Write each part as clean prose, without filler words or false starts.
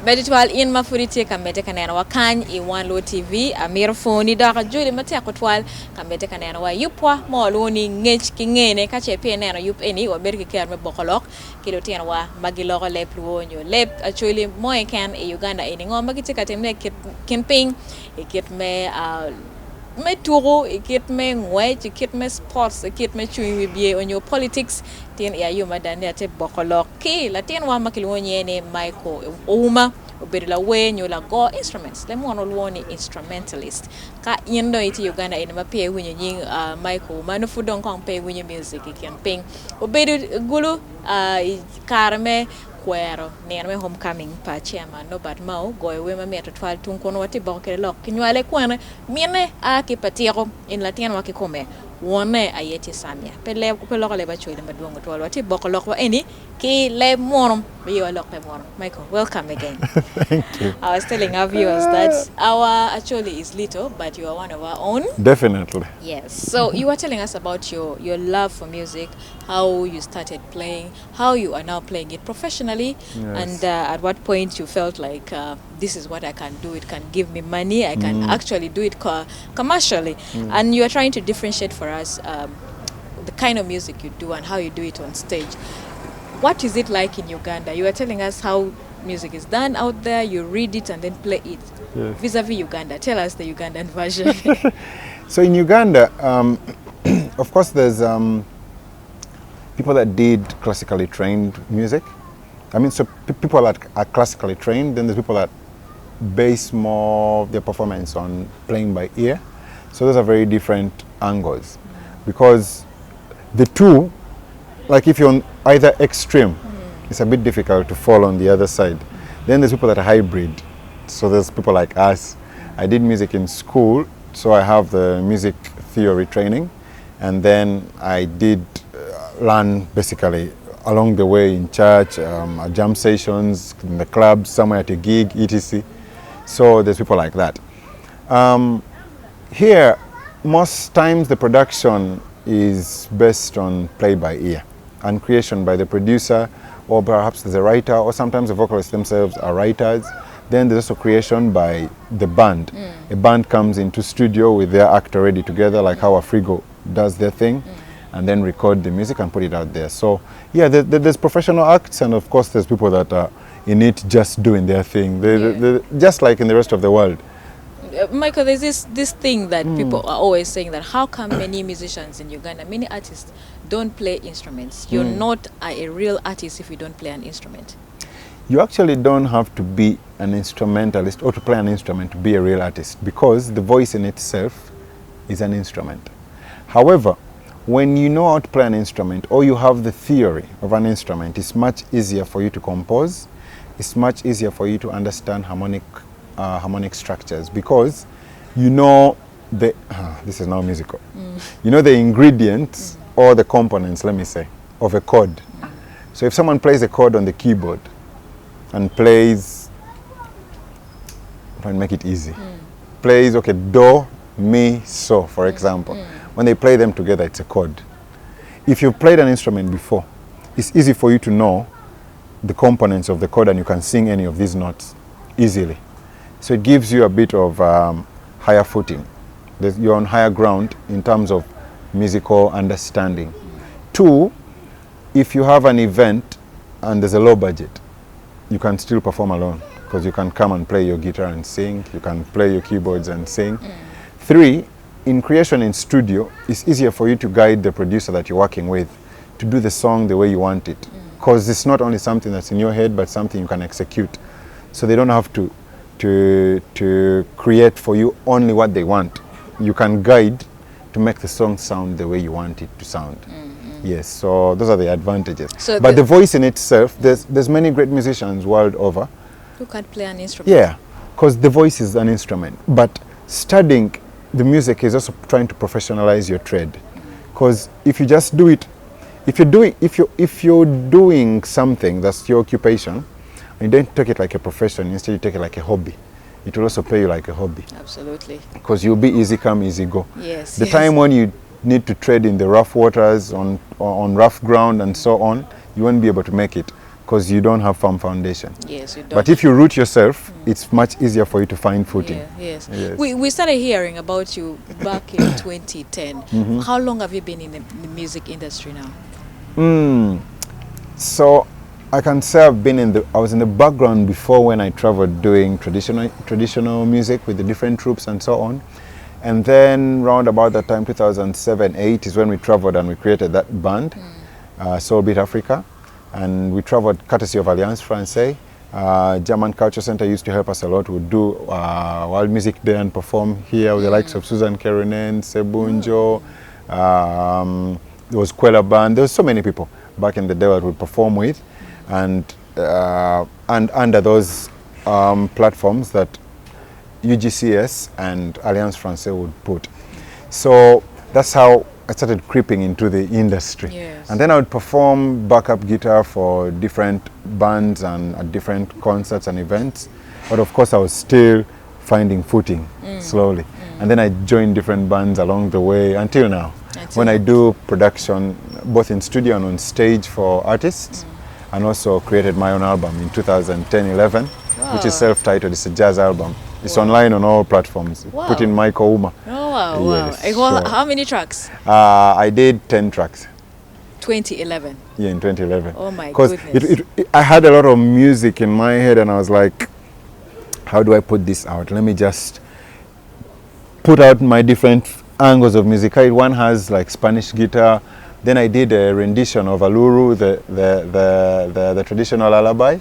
Meditwal in mafuriti kamete kanena wa kany I one low TV a mirafoni daka juli mate akotwal kamete kanena wa yupwa moloni Ngec ki Ngene ka chepe nena yup eni wa berki kerme bokolok kilo tena wa magiloko lep luonyo lep actually moe kan e Uganda eni ngoma kitika temne camping ikit me me turo ikit me Ngec ikit me sports ikit me chui bie onyo politics tin ya yuma dande ate bokolok ki la tin wa makilwonye ne Myko Ouma obedila wenyo la go instruments le mono luoni instrumentalist ka yendo iti Uganda ina mapie winyo nying Myko Ouma no fudon kong pe winyo music camping obedu gulu karme kwero nerme homecoming pa chairman no bad mau goy wema meto twal tun kono wati bokere lok kinwale kwana miene aki patiro in latien wakikome wone ayeti samia pele lok le bachole madongo twal wati bokolok wa eni ki le monom biyo lok le monom Myko, welcome again. Thank you. I was telling our viewers that our actually is little but you are one of our own. Definitely. Yes. So you were telling us about your love for music, how you started playing, how you are now playing it professionally, Yes. and at what point you felt like this is what I can do. It can give me money. I can actually do it commercially. And you are trying to differentiate for us the kind of music you do and how you do it on stage. What is it like in Uganda? You are telling us how music is done out there. You read it and then play it. Yes. Vis-a-vis Uganda. Tell us the Ugandan version. So in Uganda, of course, there's people that did classically trained music. I mean, so people that are classically trained, then there's people that base more their performance on playing by ear. So those are very different angles. Because the two, like if you're on either extreme, it's a bit difficult to fall on the other side. Then there's people that are hybrid. So there's people like us. I did music in school, so I have the music theory training. And then I did learn basically along the way in church, at jam sessions, in the clubs, somewhere at a gig, etc. So there's people like that. Here, most times the production is based on play by ear and creation by the producer, or perhaps there's a writer, or sometimes the vocalists themselves are writers. Then there's also creation by the band. A band comes into studio with their actor ready together, like how Afrigo does their thing, and then record the music and put it out there. So yeah, there's professional acts, and of course there's people that are in it just doing their thing. They're just like in the rest of the world. Myko, there's this thing that people are always saying, that how come many musicians in Uganda, many artists don't play instruments? You're not a real artist if you don't play an instrument. You actually don't have to be an instrumentalist or to play an instrument to be a real artist, because the voice in itself is an instrument. However, when you know how to play an instrument, or you have the theory of an instrument, it's much easier for you to compose. It's much easier for you to understand harmonic structures, because you know the this is now musical. You know the ingredients or the components, let me say, of a chord. So if someone plays a chord on the keyboard and plays, try and make it easy, plays okay, do, mi, so, for example. When they play them together, it's a chord. If you've played an instrument before, it's easy for you to know the components of the chord, and you can sing any of these notes easily. So it gives you a bit of higher footing. You're on higher ground in terms of musical understanding. Two, if you have an event and there's a low budget, you can still perform alone, because you can come and play your guitar and sing. You can play your keyboards and sing. Three, in creation in studio, it's easier for you to guide the producer that you're working with to do the song the way you want it, because it's not only something that's in your head, but something you can execute. So they don't have to create for you only what they want. You can guide to make the song sound the way you want it to sound. Yes, so those are the advantages. So but the voice in itself, there's many great musicians world over who can't play an instrument. Yeah, because the voice is an instrument. But studying the music is also trying to professionalize your trade. Because if you just do it, if you're doing something that's your occupation, and you don't take it like a profession, instead you take it like a hobby, it will also pay you like a hobby. Absolutely. Because you'll be easy come, easy go. Yes. The time when you need to tread in the rough waters, on rough ground and so on, you won't be able to make it. because you don't have firm foundation. Yes, you don't. But if you root yourself, it's much easier for you to find footing. Yeah, yes. Yes. We started hearing about you back in 2010. How long have you been in the music industry now? So I can say I was in the background before when I traveled doing traditional music with the different troops and so on. And then round about that time, 2007-8 is when we traveled and we created that band, Soul Beat Africa. And we traveled courtesy of Alliance Francaise. German Culture Center used to help us a lot. We'd do World Music Day and perform here with the likes of Susan Kerunen, Sebunjo, there was Kwela Band. There was so many people back in the day that we'd perform with. And under those platforms that UGCS and Alliance Francaise would put. So that's how I started creeping into the industry. Yes. And then I would perform backup guitar for different bands and at different concerts and events. But of course I was still finding footing slowly. And then I joined different bands along the way until now. When I do production both in studio and on stage for artists, and also created my own album in 2010-11, which is self-titled. It's a jazz album. It's online on all platforms. Put in Myko Ouma. Oh, wow. Yes, Wow. sure. How many tracks? I did 10 tracks. 2011. Yeah, in 2011. Oh my Because goodness. I had a lot of music in my head and I was like, how do I put this out? Let me just put out my different angles of music. One has like Spanish guitar. Then I did a rendition of Aluru, the traditional lullaby.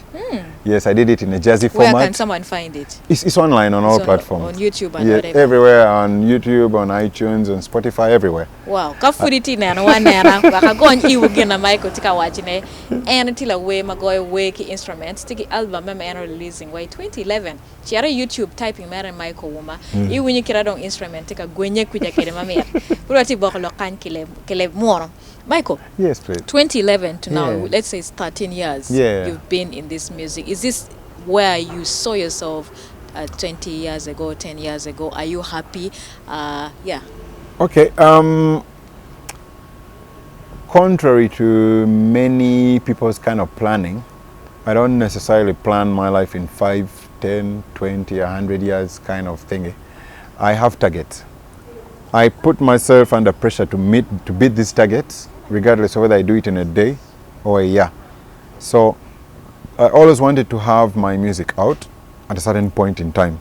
Yes, I did it in a jazzy format. Where can someone find it? It's online on all platforms. On YouTube and yeah, whatever. everywhere, on YouTube, on iTunes, on Spotify, everywhere. Wow, kafuriti na wana wakagon iwu gina Myko tika wachine and tila we magoy weki instruments tiki album mema ena releasing way 2011 chiara YouTube typing mera Myko Ouma iwu nyikira dong instrument tika gwenye kuja kere mamera purati bokolo kan kile moro Myko. Yes, please. 2011 to now, let's say it's 13 years you've been in this music. Is this where you saw yourself 20 years ago, 10 years ago? Are you happy? Yeah. Okay. Contrary to many people's kind of planning, I don't necessarily plan my life in 5, 10, 20, 100 years kind of thingy. I have targets. I put myself under pressure to beat these targets, regardless of whether I do it in a day or a year. So I always wanted to have my music out at a certain point in time.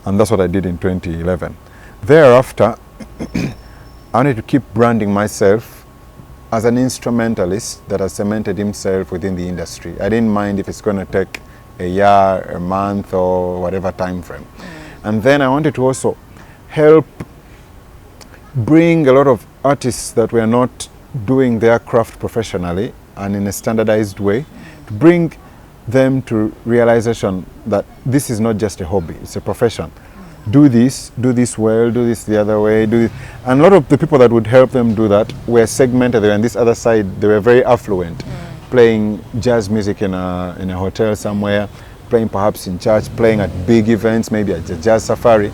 And that's what I did in 2011. Thereafter, I wanted to keep branding myself as an instrumentalist that has cemented himself within the industry. I didn't mind if it's going to take a year, a month, or whatever time frame. And then I wanted to also help bring a lot of artists that were not doing their craft professionally and in a standardized way, to bring them to realization that this is not just a hobby, it's a profession. Do this well, do this the other way, do this. And a lot of the people that would help them do that were segmented. They were on this other side, they were very affluent, playing jazz music in a hotel somewhere, playing perhaps in church, playing at big events, maybe at a jazz safari.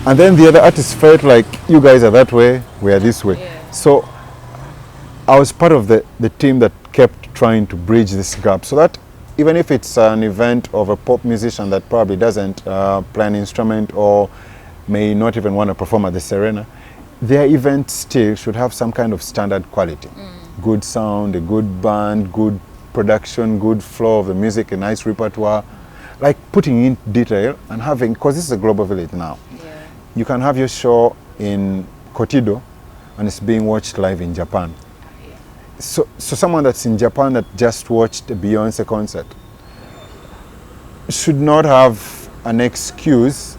And then the other artists felt like, you guys are that way, we are this way. Yeah. So I was part of the team that kept trying to bridge this gap, so that even if it's an event of a pop musician that probably doesn't play an instrument or may not even want to perform at the Serena, their event still should have some kind of standard quality. Good sound, a good band, good production, good flow of the music, a nice repertoire. Like putting in detail and having, because this is a global village now. You can have your show in Kotido and it's being watched live in Japan. So someone that's in Japan that just watched a Beyonce concert should not have an excuse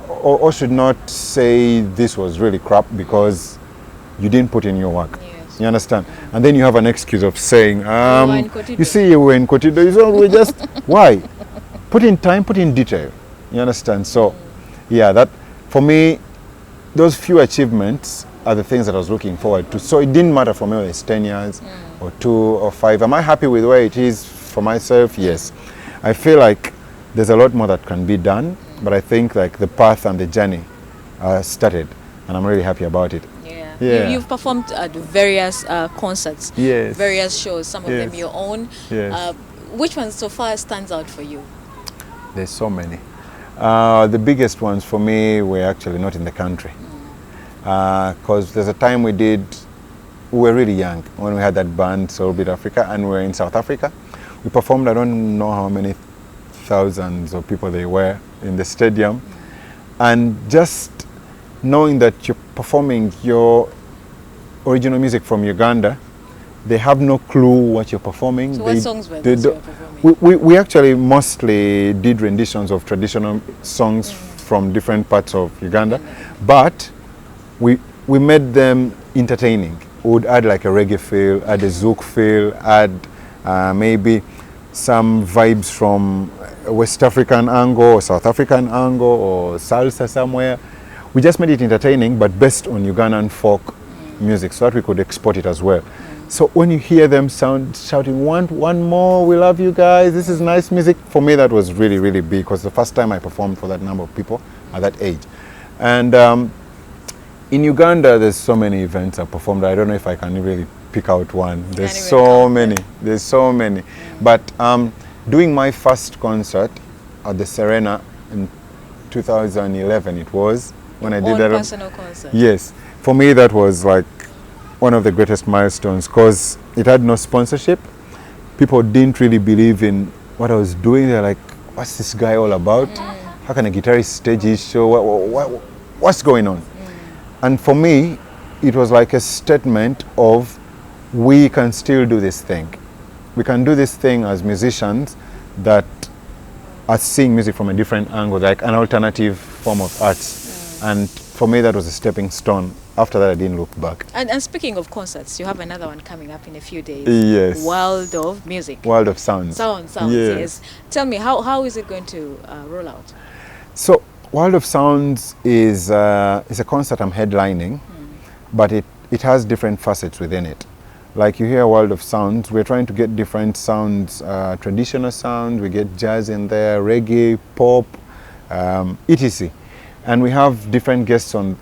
or should not say this was really crap because you didn't put in your work. Yes. You understand? And then you have an excuse of saying, Kotido. you see, you were in Kotido. So we just, why? Put in time, put in detail. You understand? So, yeah, that for me, those few achievements are the things that I was looking forward to. So it didn't matter for me whether it's 10 years or 2 or 5. Am I happy with where it is for myself? Yes. I feel like there's a lot more that can be done, but I think like the path and the journey started, and I'm really happy about it. Yeah. You've performed at various concerts, Yes. various shows, some of them your own. Yes. which one so far stands out for you? There's so many. The biggest ones for me were actually not in the country. Because there's a time we were really young when we had that band Soul Beat Africa, and we were in South Africa. We performed, I don't know how many thousands of people they were in the stadium. And just knowing that you're performing your original music from Uganda, they have no clue what you're performing. So what songs were those you were performing? We actually mostly did renditions of traditional songs from different parts of Uganda, but we made them entertaining. We would add like a reggae feel, add a zouk feel, add maybe some vibes from a West African angle or South African angle or salsa somewhere. We just made it entertaining, but based on Ugandan folk music, so that we could export it as well. So when you hear them shouting, one more, we love you guys, this is nice music, for me that was really, really big, because the first time I performed for that number of people at that age. And in Uganda, there's so many events I performed. I don't know if I can really pick out one. There's so many. There's so many. But doing my first concert at the Serena in 2011, it was, when I did that. Personal concert. Yes. For me, that was like one of the greatest milestones, because it had no sponsorship. People didn't really believe in what I was doing. They're like, what's this guy all about? How can a guitarist stage his show? What's going on? And for me, it was like a statement of, we can still do this thing. We can do this thing as musicians that are seeing music from a different angle, like an alternative form of arts. And for me, that was a stepping stone. After that, I didn't look back. And speaking of concerts, you have another one coming up in a few days. Yes. World of Music. World of Sounds. Sounds, yes. Tell me, how is it going to roll out? So, World of Sounds is a concert I'm headlining, but it has different facets within it. Like you hear World of Sounds, we're trying to get different sounds, traditional sounds, we get jazz in there, reggae, pop, etc. And we have different guests on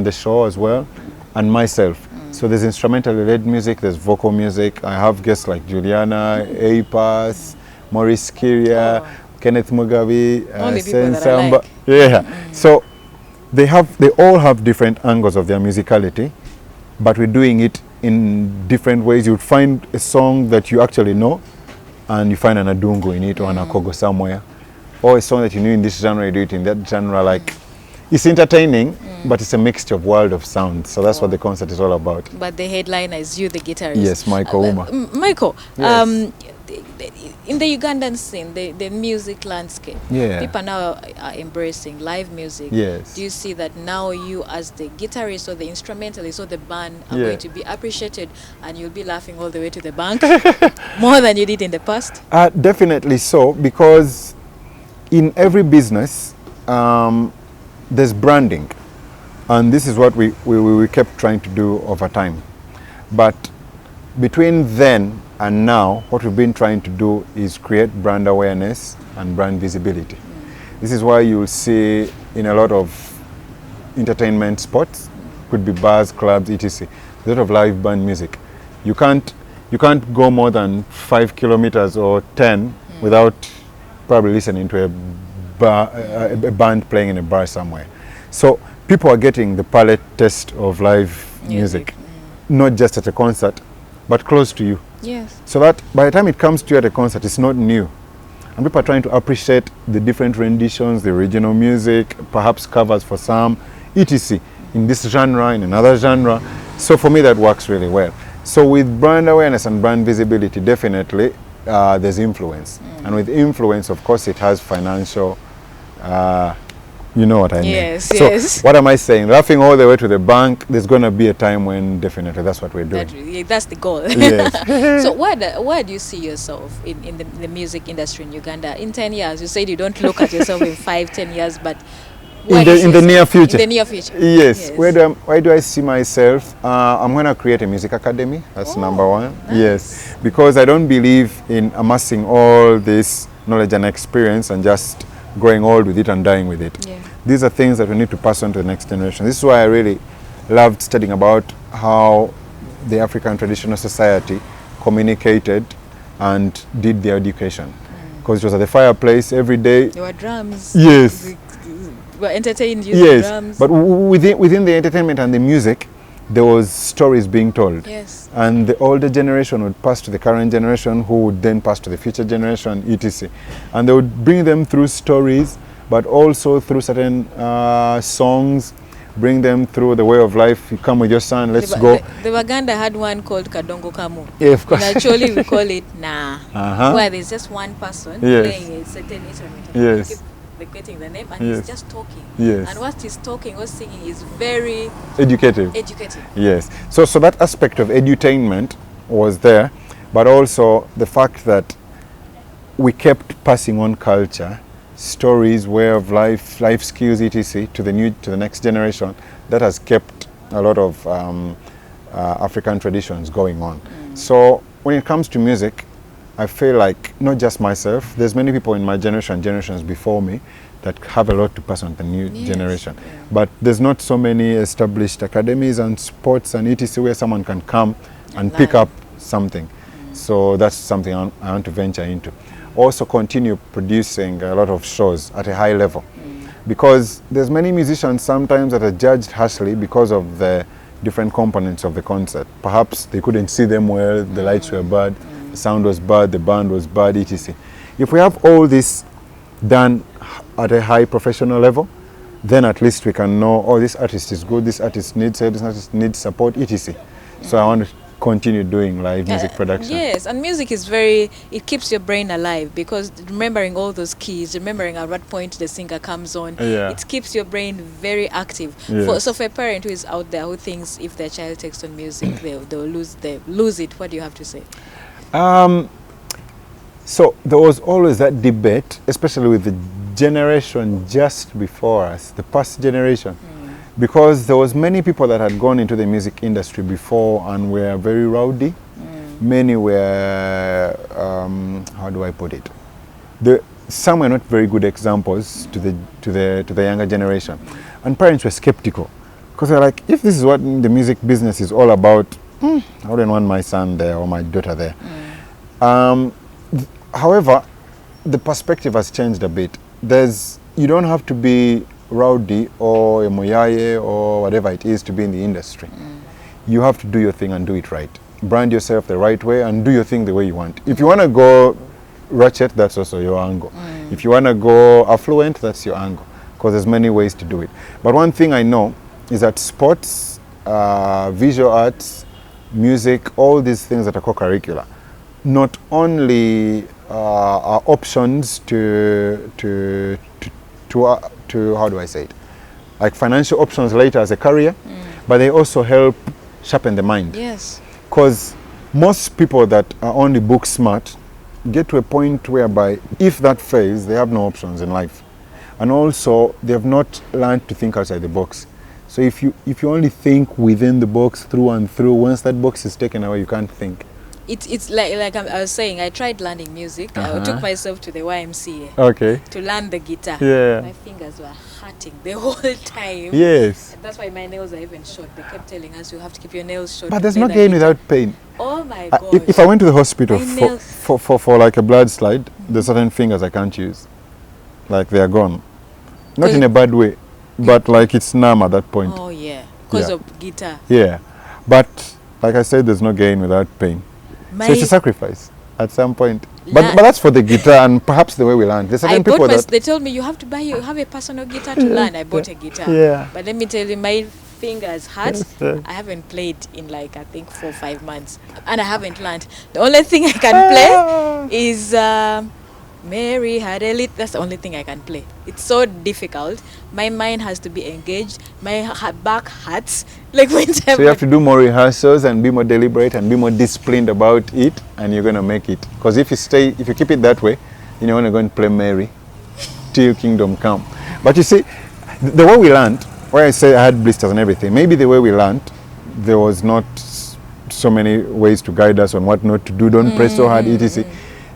the show as well, and myself. So there's instrumentally led music, there's vocal music. I have guests like Juliana, A-Pass, Maurice Kiria, Kenneth Mugabe, Sensamba. Yeah. So they all have different angles of their musicality, but we're doing it in different ways. You'd find a song that you actually know, and you find an adungu in it or an akogo somewhere, or a song that you knew in this genre, you do it in that genre. Like, it's entertaining, but it's a mixture of World of Sounds. So that's what the concert is all about. But the headliner is you, the guitarist. Yes, Myko Ouma. Myko, yes. In the Ugandan scene, the music landscape, people now are embracing live music. Yes. Do you see that now you, as the guitarist or the instrumentalist or the band, are going to be appreciated, and you'll be laughing all the way to the bank more than you did in the past? Definitely so, because in every business, there's branding, and this is what we kept trying to do over time. But between then and now, what we've been trying to do is create brand awareness and brand visibility. This is why you'll see in a lot of entertainment spots, could be bars, clubs, etc. A lot of live band music. You can't go more than 5 kilometers or 10 without probably listening to a band playing in a bar somewhere. So people are getting the palate test of live music, not just at a concert, but close to you. Yes. So that by the time it comes to you at a concert, it's not new. And people are trying to appreciate the different renditions, the original music, perhaps covers for some, etc. in this genre, in another genre. So for me, that works really well. So with brand awareness and brand visibility, definitely there's influence. And with influence, of course, it has financial, you know what I mean. Yes, so yes. What am I saying? Laughing all the way to the bank, there's going to be a time when definitely that's what we're doing. That's the goal. Yes. So where do you see yourself in the music industry in Uganda in 10 years? You said you don't look at yourself in 5-10 years, but in the near future. In the near future. Yes. Where do I see myself? I'm going to create a music academy. That's number one. Nice. Yes. Because I don't believe in amassing all this knowledge and experience and just growing old with it and dying with it. Yeah. These are things that we need to pass on to the next generation. This is why I really loved studying about how the African traditional society communicated and did their education. Because it was at the fireplace every day. There were drums. Yes. We were entertained using Yes, drums. but within the entertainment and the music, there was stories being told. Yes. And the older generation would pass to the current generation, who would then pass to the future generation, etc. And they would bring them through stories, but also through certain songs, bring them through the way of life. You come with your son, let's go. The Waganda had one called Kadongo Kamu. Yeah, of course. And actually we call it Uh-huh. where there's just one person Yes. playing a certain instrument. Yes. We keep forgetting the name, and Yes. he's just talking. Yes. And what he's talking or singing is very Educative. educative. Yes. So that aspect of edutainment was there, but also the fact that we kept passing on culture, stories, way of life, life skills, etc. to the next generation. That has kept a lot of African traditions going on. So when it comes to music, I feel like not just myself, there's many people in my generation, generations before me, that have a lot to pass on the new generation. Yeah. But there's not so many established academies and sports and etc. where someone can come and pick learn. up something. So that's something I want to venture into. Also continue producing a lot of shows at a high level. Because there's many musicians sometimes that are judged harshly because of the different components of the concert. Perhaps they couldn't see them well, the lights were bad, the sound was bad, the band was bad, etc. If we have all this done at a high professional level, then at least we can know, oh, this artist is good, this artist needs help, this artist needs support, etc. So I want to continue doing live music production. Yes, and music is it keeps your brain alive, because remembering all those keys, remembering at what point the singer comes on, it keeps your brain very active. Yes. So for a parent who is out there who thinks if their child takes on music, they'll lose it, what do you have to say? So there was always that debate, especially with the generation just before us, the past generation. Because there was many people that had gone into the music industry before and were very rowdy. Many were, how do I put it? Some were not very good examples to the younger generation. And parents were skeptical. Because they're like, if this is what the music business is all about, I wouldn't want my son there or my daughter there. However, the perspective has changed a bit. You don't have to be rowdy or a moyaye or whatever it is to be in the industry. You have to do your thing and do it right. Brand yourself the right way and do your thing the way you want. If you want to go ratchet, that's also your angle. If you want to go affluent, that's your angle. Because there's many ways to do it. But one thing I know is that sports, visual arts, music, all these things that are co-curricular, not only are options to how do I say it, like financial options later as a career, but they also help sharpen the mind. Yes. Because most people that are only book smart get to a point whereby if that fails, they have no options in life. And also they have not learned to think outside the box. So if you only think within the box through and through, once that box is taken away, you can't think. It's like I was saying, I tried learning music. I took myself to the YMCA to learn the guitar. Yeah. My fingers were hurting the whole time. Yes. That's why my nails are even short. They kept telling us you have to keep your nails short. But there's no gain without pain. Oh my God. If I went to the hospital for like a blood slide, there's certain fingers I can't use. Like they are gone. Not in a bad way, but like it's numb at that point. Oh yeah, because of guitar. Yeah. But like I said, there's no gain without pain. So it's a sacrifice at some point. But that's for the guitar and perhaps the way we learn. There's certain people that they told me you have a personal guitar to learn. I bought a guitar. Yeah. But let me tell you, my fingers hurt. I haven't played in like I think 4 or 5 months, and I haven't learned. The only thing I can play is Mary had a lit. That's the only thing I can play. It's so difficult. My mind has to be engaged. My back hurts. Like whenever. So you have to do more rehearsals and be more deliberate and be more disciplined about it, and you're gonna make it. Because if you keep it that way, then you're gonna go and play Mary till Kingdom Come. But you see, the way we learned, where I say I had blisters and everything, maybe the way we learned, there was not so many ways to guide us on what not to do. Don't press so hard, etc.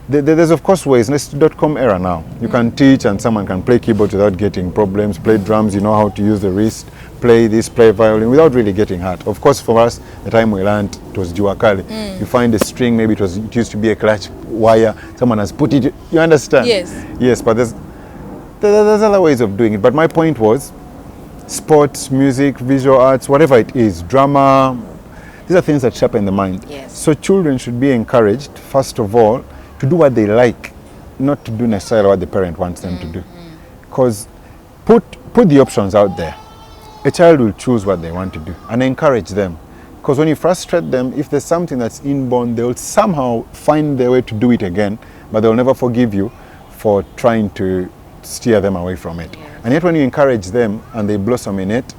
There's of course ways. It's .com era now. You can teach and someone can play keyboard without getting problems, play drums, you know how to use the wrist, play this, play violin, without really getting hurt. Of course, for us, the time we learned, it was juakali. You find a string, maybe it used to be a clutch wire, someone has put it, you understand? Yes. Yes, but there's other ways of doing it. But my point was, sports, music, visual arts, whatever it is, drama, these are things that sharpen the mind. Yes. So children should be encouraged, first of all, to do what they like, not to do necessarily what the parent wants them to do. Because put the options out there. A child will choose what they want to do, and encourage them. Because when you frustrate them, if there's something that's inborn, they'll somehow find their way to do it again, but they'll never forgive you for trying to steer them away from it. Yes. And yet when you encourage them and they blossom in it,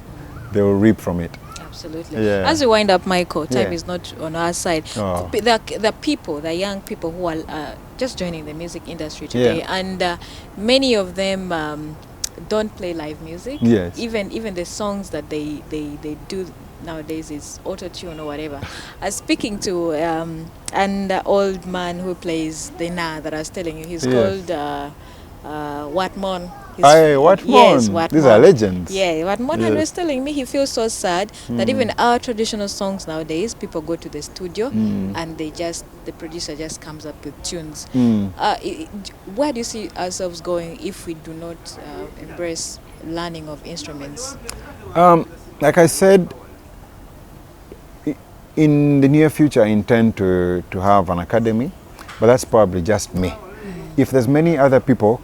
they will reap from it. Absolutely. Yeah. As we wind up, Myko, time Yeah. is not on our side. Oh. The young people who are just joining the music industry today, Yeah. and many of them don't play live music. Yes. Even the songs that they do nowadays is auto-tune or whatever. I was speaking to an old man who plays the na that I was telling you. He's Yes. called Watmon. Aye, Watmon. Yes, Watmon. These are legends. Yeah, Watmon. And Yes. he was telling me he feels so sad that even our traditional songs nowadays, people go to the studio and the producer just comes up with tunes. Where do you see ourselves going if we do not embrace learning of instruments? Like I said, in the near future I intend to have an academy, but that's probably just me. If there's many other people,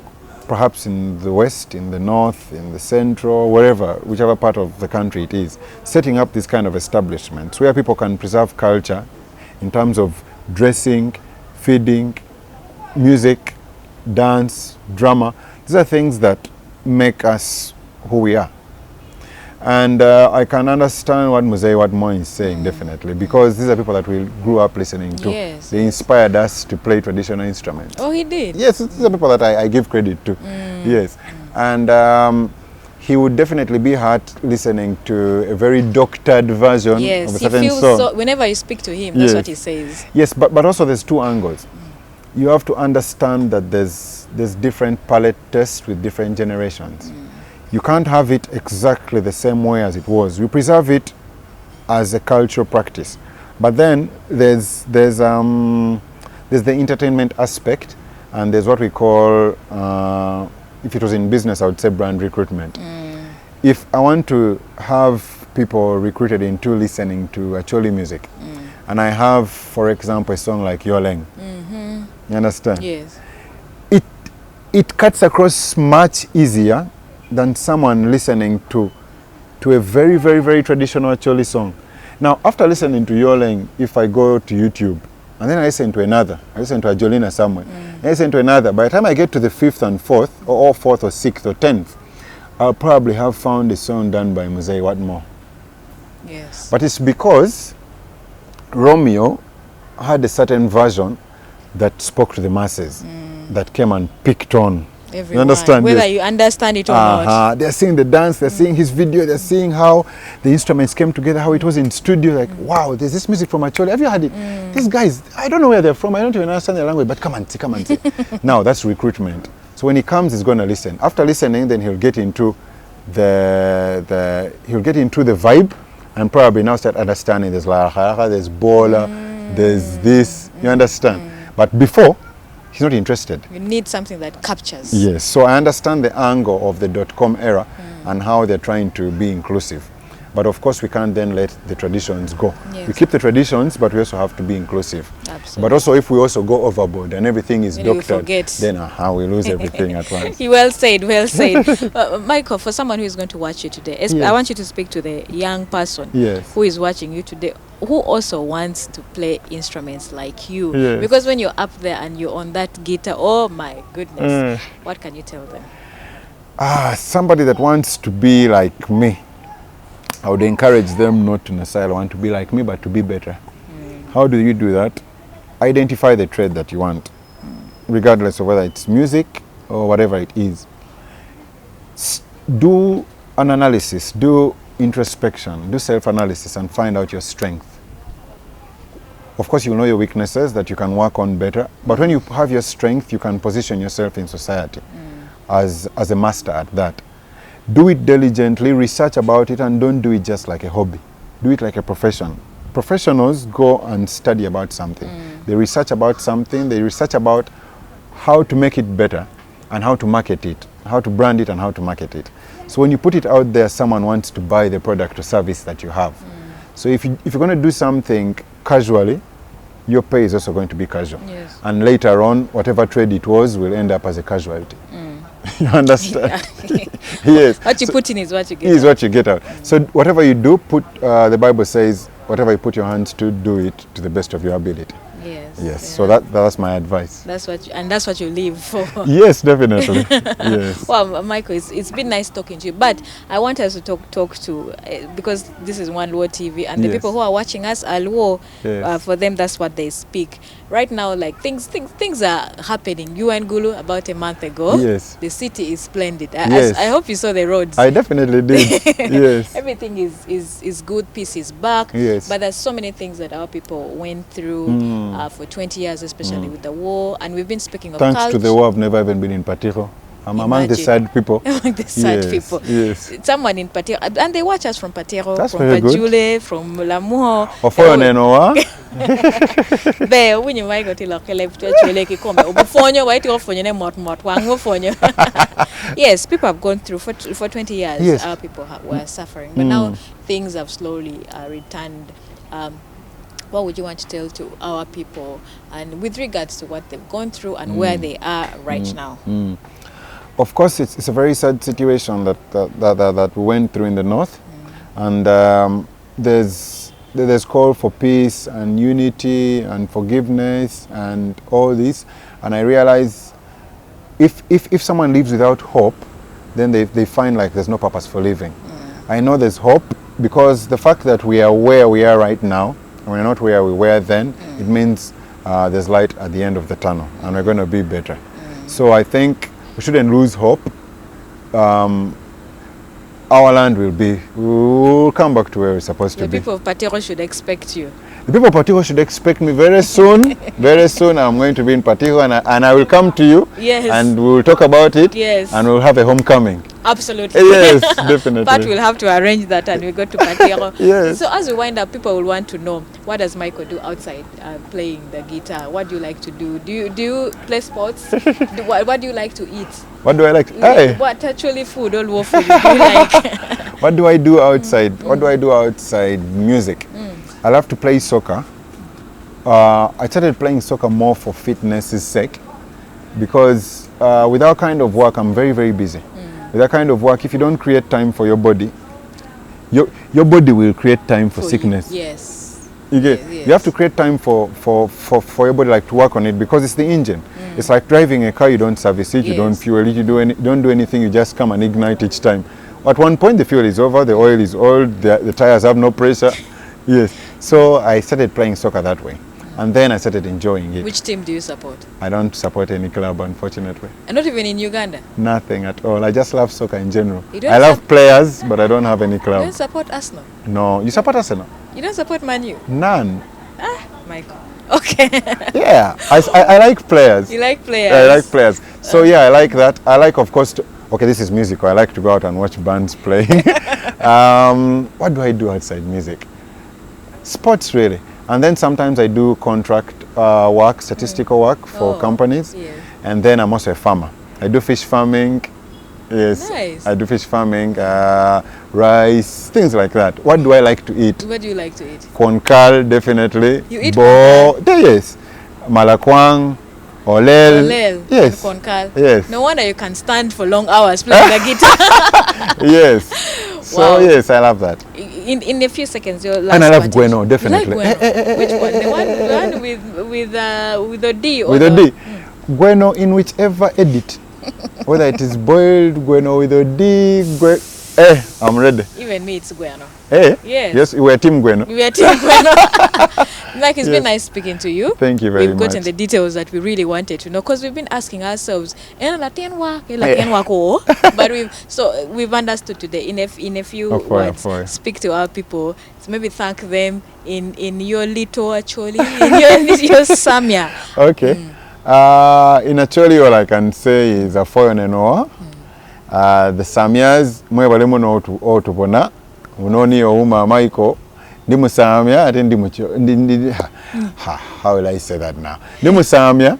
perhaps in the west, in the north, in the central, wherever, whichever part of the country it is, setting up this kind of establishments where people can preserve culture in terms of dressing, feeding, music, dance, drama. These are things that make us who we are. And I can understand what Watmon is saying, definitely, because these are people that we grew up listening to. Yes. They inspired us to play traditional instruments. Oh, he did? Yes, these are people that I give credit to. Yes. And he would definitely be hurt listening to a very doctored version of a Yes, he certain feels song. so. Whenever you speak to him, that's Yes. what he says. Yes, but also there's two angles. You have to understand that there's different palette tests with different generations. You can't have it exactly the same way as it was. We preserve it as a cultural practice. But then there's the entertainment aspect, and there's what we call, if it was in business, I would say brand recruitment. If I want to have people recruited into listening to Acholi music, and I have, for example, a song like Yoleng, you understand? Yes. It cuts across much easier than someone listening to a very, very, very traditional Acholi song. Now, after listening to Yoleng, if I go to YouTube, and then I listen to another, I listen to Ajolina somewhere, I listen to another, by the time I get to the 5th and 4th, or 4th or 6th or 10th, I'll probably have found a song done by Watmon. Yes. But it's because Romeo had a certain version that spoke to the masses, that came and picked on. Everyone, You understand? whether Yes. you understand it or not. They're seeing the dance, they're seeing his video, they're seeing how the instruments came together, how it was in studio, like, wow, there's this music from Acholi. Have you heard it? These guys, I don't know where they're from, I don't even understand their language, but come and see. Now, that's recruitment. So when he comes, he's going to listen. After listening, then he'll get into the vibe, and probably now start understanding there's Lahara, there's Bola, there's this, you understand? But before, he's not interested. You need something that captures. Yes, so I understand the angle of the .com era and how they're trying to be inclusive. But of course, we can't then let the traditions go. Yes. We keep the traditions, but we also have to be inclusive. Absolutely. But also, if we also go overboard and everything is Then we doctored, forget. then we lose everything at once. Well said, well said. Myko, for someone who is going to watch you today, Yes. I want you to speak to the young person Yes. who is watching you today, who also wants to play instruments like you. Yes. Because when you're up there and you're on that guitar, oh my goodness, what can you tell them? Somebody that wants to be like me, I would encourage them not to necessarily want to be like me, but to be better. How do you do that? Identify the trade that you want, regardless of whether it's music or whatever it is. Do an analysis, do introspection, do self-analysis, and find out your strength. Of course, you know your weaknesses that you can work on better, but when you have your strength, you can position yourself in society as a master at that. Do it diligently, research about it, and don't do it just like a hobby. Do it like a profession. Professionals go and study about something. They research about something, they research about how to make it better and how to market it, how to brand it and how to market it. So when you put it out there, someone wants to buy the product or service that you have. So if you're going to do something casually, your pay is also going to be casual. Yes. And later on, whatever trade it was will end up as a casualty. You understand? Yes. What you put in is what you get. Is what you get out. So whatever you do, the Bible says, whatever you put your hands to, do it to the best of your ability. Yes. Yes. Yeah. So that's my advice. That's what you live for. Yes, definitely. Yes. Well, Myko, it's been nice talking to you, but I want us to talk to because this is One Luo TV, and the Yes. people who are watching us are Luo. Yes. For them, that's what they speak. Right now, like things are happening. You and Gulu about a month ago. Yes. The city is splendid. Yes. I hope you saw the roads. I definitely did. Yes. Everything is good. Peace is back. Yes. But there's so many things that our people went through for 20 years, especially with the war. And we've been speaking of Thanks culture. to the war, I've never even been in Patiro. I'm among the Imagine. sad people. Among the sad Yes, people. yes. Someone in Patiro, and they watch us from Patiro, That's from very good. Pajule, from Lamuho. Ofoyo nenoa. Be winyi Myko tilo kele chwele kikombe. Obufonyo waiti ofonyo ne mot wango fonyo. Yes, people have gone through for 20 years. Yes. Our people were suffering, but now things have slowly returned. What would you want to tell to our people, and with regards to what they've gone through and where they are right now? Of course, it's a very sad situation that we went through in the north, and there's call for peace and unity and forgiveness and all this. And I realize if someone lives without hope, then they find like there's no purpose for living. I know there's hope because the fact that we are where we are right now, and we're not where we were then, it means there's light at the end of the tunnel, and we're going to be better. So I think we shouldn't lose hope. Our land we'll come back to where we're supposed to be. The people of Patiro should expect you. The people of Patiro should expect me very soon. Very soon I'm going to be in Patiro, and I will come to you. Yes. And we'll talk about it. Yes. And we'll have a homecoming. Absolutely. Yes, definitely. But we'll have to arrange that, and we go to Patiro. Yes. So as we wind up, people will want to know, what does Myko do outside playing the guitar? What do you like to do? Do you play sports? What do you like to eat? What do I like? Hey. What actually food, all war food do you like? What do I do outside? What do I do outside music? I love to play soccer. I started playing soccer more for fitness's sake, because with that kind of work, I'm very, very busy. With that kind of work, if you don't create time for your body, your body will create time for sickness. Yes. You get? Yes. You have to create time for your body, like to work on it, because it's the engine. It's like driving a car. You don't service it, you don't Yes. fuel it, you don't do anything. You just come and ignite each time. At one point, the fuel is over, the oil is old, the tires have no pressure. Yes. So I started playing soccer that way, and then I started enjoying it. Which team do you support? I don't support any club, unfortunately. And not even in Uganda? Nothing at all. I just love soccer in general. You don't I love players, but I don't have any You club. don't support Arsenal? No. You support Arsenal? You don't support Man U? None. Myko. Okay. Yeah. I like players. You like players? I like players. So yeah, I like that. I like, of course, okay, this is music. I like to go out and watch bands play. What do I do outside music? Sports, really. And then sometimes I do contract work, statistical work for companies. Yes. And then I'm also a farmer. I do fish farming. Yes. Nice. I do fish farming, rice, things like that. What do I like to eat? What do you like to eat? Konkal, definitely. You eat Bo, yes. Malakwang, olel. Olel. Yes. And konkal. Yes. No wonder you can stand for long hours playing the guitar. Yes. So Wow. yes, I love that. In a few seconds, your last And I love partition. Gueno, definitely. You like Gueno? Which one? The one with a D? Or With a the- D. Gueno in whichever edit. Whether it is boiled, Gueno with a D, I'm ready. Even me, it's Gueno. Hey? Yes. Yes, we're Team Gueno. We are team Gueno. Like, it's been nice speaking to you. Thank you very We've gotten much. the details that we really wanted to know, because we've been asking ourselves, but we've understood today in a few words. Speak to our people. So maybe thank them in your little actually, in your Samia. Okay. In Acholi, all I can say is a foreign Noah. The Samias mwebale muno otubona unoni Ouma Myko ndi musamya ate ndi mucho how will I say that now? Ndi musamya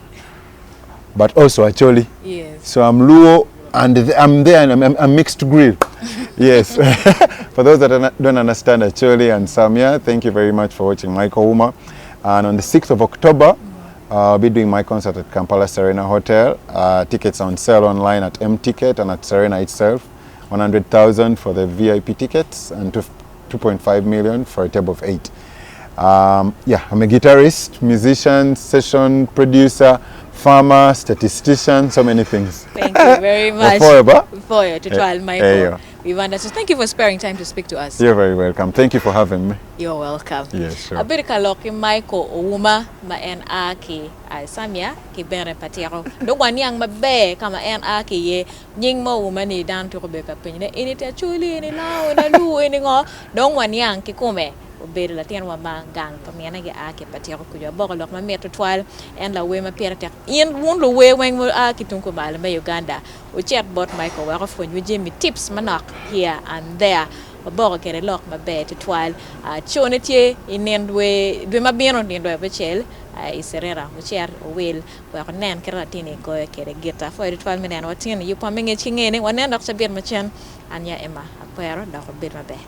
but also Acholi. Yes. So I'm Luo and I'm there and I'm mixed grill. Yes. For those that don't understand Acholi and Samia, thank you very much for watching Myko Ouma. And on the 6th of October, I'll be doing my concert at Kampala Serena Hotel. Tickets on sale online at M-Ticket and at Serena itself. 100,000 for the VIP tickets and 2.5 million for a table of 8. Yeah, I'm a guitarist, musician, session producer, farmer, statistician, so many things. Thank you very much for your tutorial, Myko. We want to thank you for sparing time to speak to us. You're very welcome. Thank you for having me. You're welcome. Yes, sure. Abiri kaloki Myko Ouma ma NA ki Samia ki bere patero. Do wanyang mabe kama NA ki ye nying mo Ouma ni dan to beka penyne ini te chuli ini lao na lu ini ngo dong wanyang ki kome. Obere la tien wa ma gang pamiana ge ake patero ku jo boko lok ma meto twal en la we ma pere tek yen won lo we wen mo ake tunko bala me Uganda o chat bot Myko wa fo nyu jemi tips manak here and there boko kere lok ma be to twal chonetie inendwe dwe ma bieno ndwe bechel iserera mo cher o wel wa nen kera tini ko kere geta fo twal menen wa tin yu pa menge chingene wa nen dok sabir ma chen anya ema apero da ko bir ma be